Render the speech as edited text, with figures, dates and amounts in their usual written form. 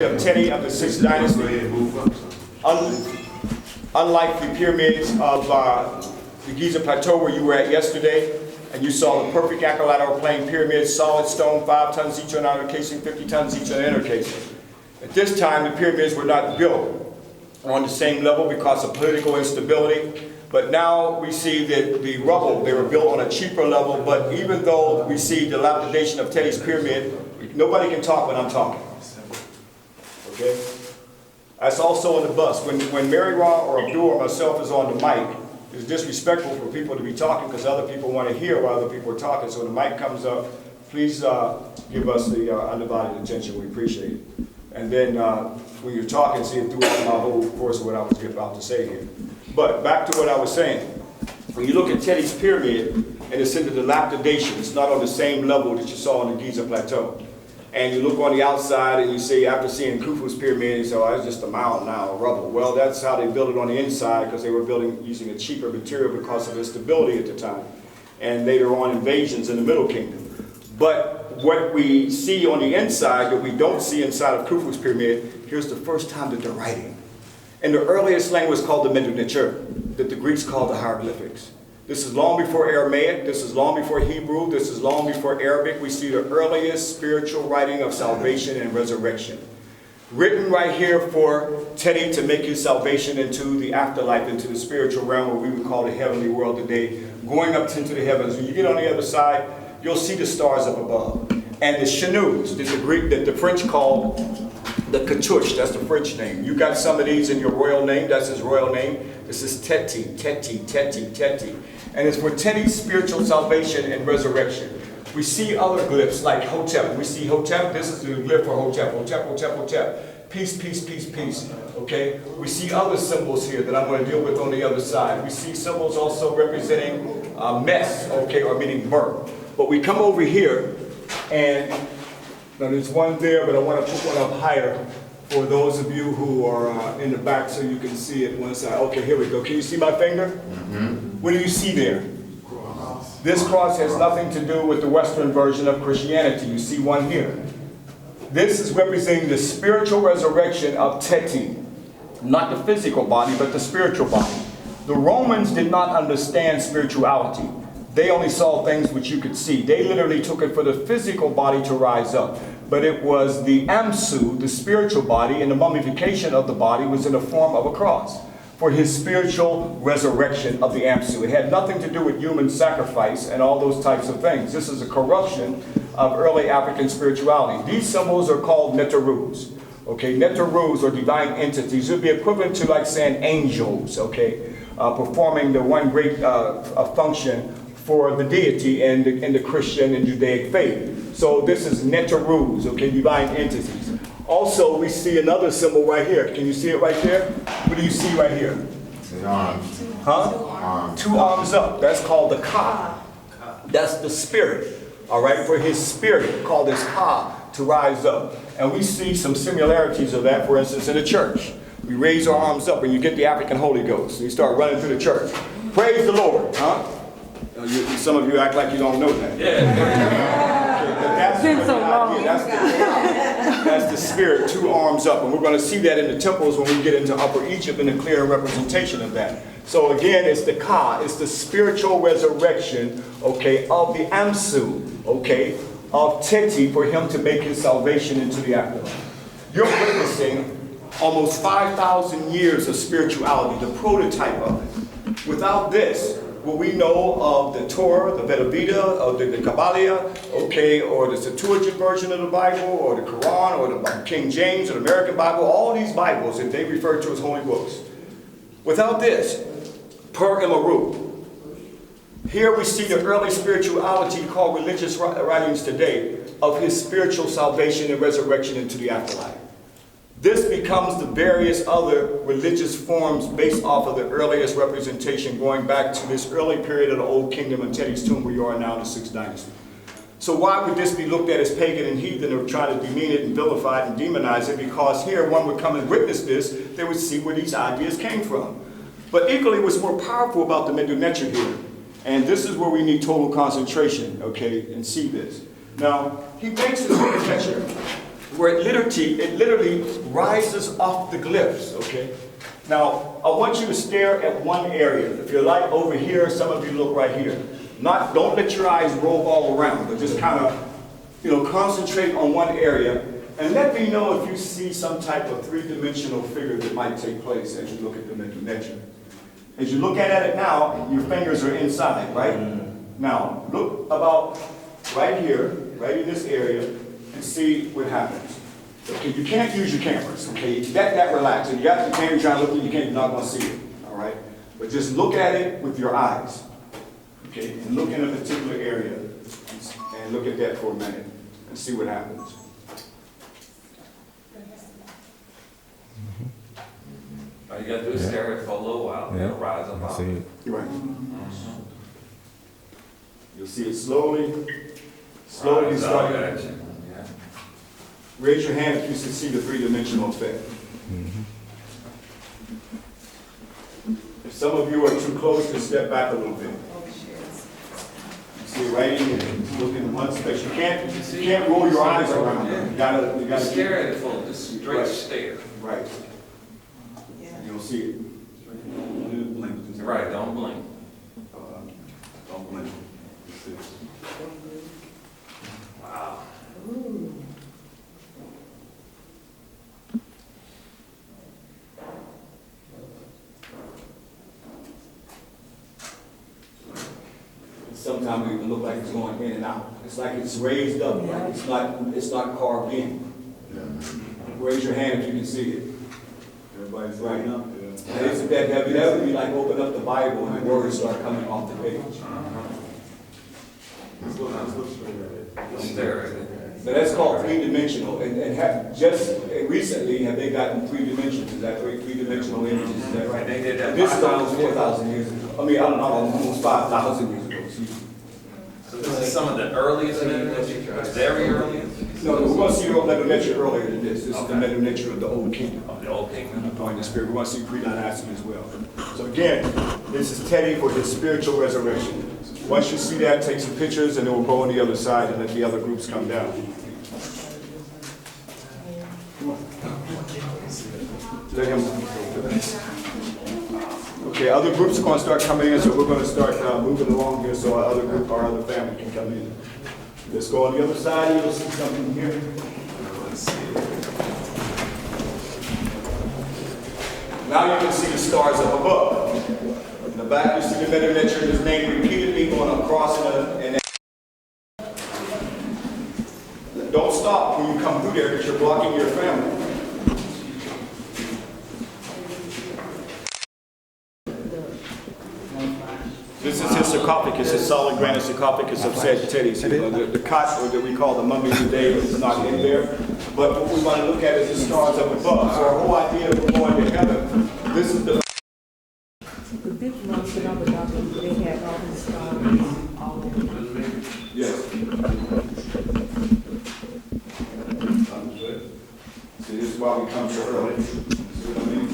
Of Teti of the Sixth Dynasty. Unlike the pyramids of the Giza Plateau where you were at yesterday, and you saw the perfect equilateral plane pyramids, solid stone, 5 tons each on outer casing, 50 tons each on inner casing. At this time, the pyramids were not built on the same level because of political instability. But now we see that the rubble, they were built on a cheaper level, but even though we see the dilapidation of Teti's pyramid, nobody can talk when I'm talking. Okay? That's also on the bus. When Mary Ra or Abdul or myself is on the mic, it's disrespectful for people to be talking because other people want to hear while other people are talking. So when the mic comes up, please give us the undivided attention. We appreciate it. And then when you're talking, see it throughout my whole course of what I was about to say here. But back to what I was saying. When you look at Teti's pyramid, and it's in the dilapidation, it's not on the same level that you saw on the Giza Plateau. And you look on the outside and you see, after seeing Khufu's pyramid, you say, oh, it's just a mound now, rubble. Well, that's how they built it on the inside because they were building using a cheaper material because of the stability at the time. And later on, invasions in the Middle Kingdom. But what we see on the inside that we don't see inside of Khufu's pyramid, here's the first time that they're writing. And the earliest language called the Medu Neter, that the Greeks called the hieroglyphics. This is long before Aramaic, this is long before Hebrew, this is long before Arabic. We see the earliest spiritual writing of salvation and resurrection. Written right here for Teti to make his salvation into the afterlife, into the spiritual realm, what we would call the heavenly world today, going up into the heavens. When you get on the other side, you'll see the stars up above. And the Chanus, that the French called the Katush, that's the French name. You got some of these in your royal name, that's his royal name. This is Teti, Teti, Teti, Teti. And it's for Teti's spiritual salvation and resurrection. We see other glyphs like Hotep. We see Hotep, this is the glyph for Hotep, Hotep, Hotep, Hotep. Peace, peace, peace, peace, okay? We see other symbols here that I'm going to deal with on the other side. We see symbols also representing mess, okay, or meaning burnt. But we come over here, and now there's one there, but I want to put one up higher for those of you who are in the back so you can see it one side. Okay, here we go. Can you see my finger? Mm-hmm. What do you see there? Cross. This cross has nothing to do with the Western version of Christianity. You see one here. This is representing the spiritual resurrection of Teti. Not the physical body, but the spiritual body. The Romans did not understand spirituality. They only saw things which you could see. They literally took it for the physical body to rise up. But it was the Amsu, the spiritual body, and the mummification of the body was in the form of a cross for his spiritual resurrection of the Amsu. It had nothing to do with human sacrifice and all those types of things. This is a corruption of early African spirituality. These symbols are called Neterus. Okay, Neterus or divine entities would be equivalent to like saying angels, okay, performing the one great function for the deity in the Christian and Judaic faith. So this is Neterus, okay, divine entities. Also, we see another symbol right here. Can you see it right there? What do you see right here? Arms. Huh? Arms. 2 arms up. That's called the Ka. That's the spirit. All right, for his spirit, called his Ka, to rise up. And we see some similarities of that, for instance, in the church. We raise our arms up and you get the African Holy Ghost. You start running through the church. Praise the Lord, huh? Some of you act like you don't know that. It's been so long. That's the spirit, 2 arms up. And we're going to see that in the temples when we get into Upper Egypt in a clear representation of that. So again, it's the Ka, it's the spiritual resurrection, okay, of the Amsu, okay, of Teti for him to make his salvation into the afterlife. You're witnessing almost 5,000 years of spirituality, the prototype of it. Without this, what we know of the Torah, the Veda Veda, or the Kabbalah, okay, or the Septuagint version of the Bible, or the Quran, or the King James, or the American Bible, all these Bibles that they refer to as holy books. Without this, per Imaru, here we see the early spirituality called religious writings today of his spiritual salvation and resurrection into the afterlife. This becomes the various other religious forms based off of the earliest representation going back to this early period of the Old Kingdom and Teti's tomb where you are now in the Sixth Dynasty. So why would this be looked at as pagan and heathen or trying to demean it and vilify it and demonize it? Because here one would come and witness this, they would see where these ideas came from. But equally what's more powerful about the Medu Neter here, and this is where we need total concentration, okay, and see this. Now, he makes this Medu Neter where it literally rises off the glyphs, okay? Now, I want you to stare at one area. If you're like over here, some of you look right here. Don't let your eyes roll all around, but just kind of, concentrate on one area, and let me know if you see some type of three-dimensional figure that might take place as you look at the nature. As you look at it now, your fingers are inside, right? Now, look about right here, right in this area, and see what happens. Okay, you can't use your cameras, okay? That relax. If you got the camera trying to look at you're not going to see it, all right? But just look at it with your eyes, okay? And look in a particular area, and look at that for a minute, and see what happens. All you gotta do is stare at it for a little while, and it'll rise up out. You're right. You'll see it slowly start. Yeah. Raise your hand if you can see the three-dimensional effect. If some of you are too close, just step back a little bit. You see it right in here. Look in one space. You can't roll your eyes around. You gotta stare at it for just straight stare. Right. You'll see it. Right, don't blink. Don't blink. Wow. Sometimes it can look like it's going in and out. It's like it's raised up, like it's not carved in. Raise your hand if you can see it. Everybody's right now. That would be like open up the Bible and the words start coming off the page. Stare at it. So that's called three-dimensional. And just recently have they gotten 3 dimensions? Is that three-dimensional images? Is that right? They did that. This is almost 4,000 years ago. I mean, I don't know, almost 5,000 years ago. So this is some of the earliest metaneture, very earliest? No, we're going to see the metaneture earlier than this. This is the metaneture of the Old Kingdom. Of the Old Kingdom. Going to spirit. We're going to see pre-dynastic as well. So again, this is Teddy for his spiritual resurrection. Once you see that, take some pictures, and then we'll go on the other side and let the other groups come down. Let him. Okay, other groups are going to start coming in, so we're going to start moving along here so our other family can come in. Let's go on the other side. You'll see something here. Let's see. Now you can see the stars up above. In the back, you see the metaneture, his name repeatedly going across and don't stop when you come through there because you're blocking your family. This is his sarcophagus, his solid granite sarcophagus of said Teddy. The cot, or that we call the mummy today, is not in there. But what we want to look at is the stars up above. So our whole idea of going to heaven, this is the... The big months that I was out there, they had all these stars all over. Yes. See, this is why we come so early. See what I mean?